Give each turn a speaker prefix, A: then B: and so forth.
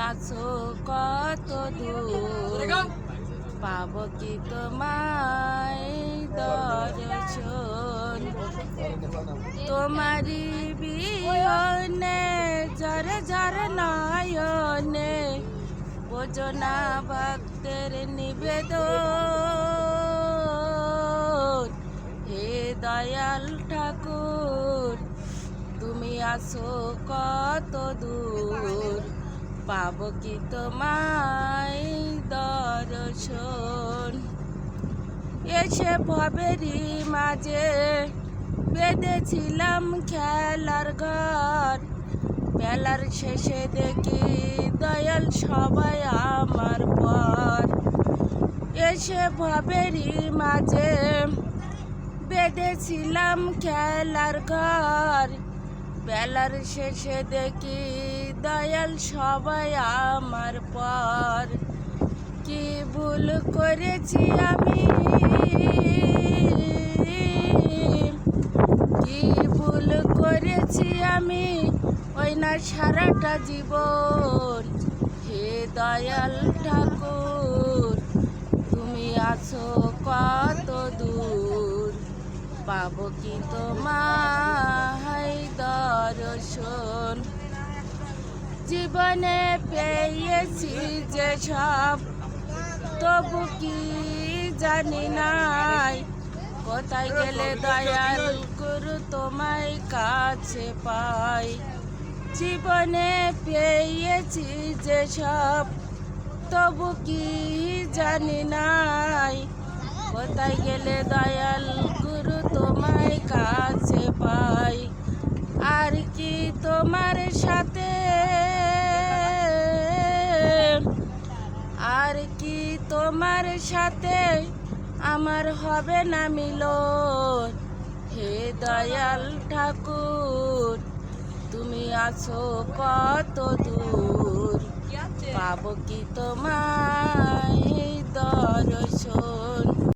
A: আছো কত দূর, পাব কি তোমায় দর্শন। তোমারি বিহনে ঝরে ঝরে নয়নে, বোঝো না ভক্তের নিবেদন। হে দয়াল ঠাকুর, তুমি আছো কত দূর, পাব কি তোমায় দর্শন। এসে ভবেরই মাঝে বেঁধেছিলাম খেলার ঘর, বেলার শেষে দেখি দয়াল সবাই আমার পর। এসে ভবেরই মাঝে বেঁধেছিলাম খেলার ঘর, বেলার শেষে দেখি দয়াল সবাই আমার পর। কি ভুল করেছি আমি, কি ভুল করেছি আমি, ওই না সারাটা জীবন। হে দয়াল ঠাকুর, তুমি আছো কত দূর, পাব কি তোমায় দর্শন। জীবনে পেয়েছি যে সব, তবু কি জানি নাই, কোথায় গেলে দয়াল গুরু তোমায় কাছে পাই। জীবনে পেয়েছি যে সব, তবু কি জানি নাই, কোথায় গেলে দয়াল গুরু তোমায় কাছে পাই। আর কি তোমার সাথে, আর কি তোমার সাথে আমার হবে না মিলন। হে দয়াল ঠাকুর, তুমি আছো কত দূর, পাব কি তোমায় দর্শন।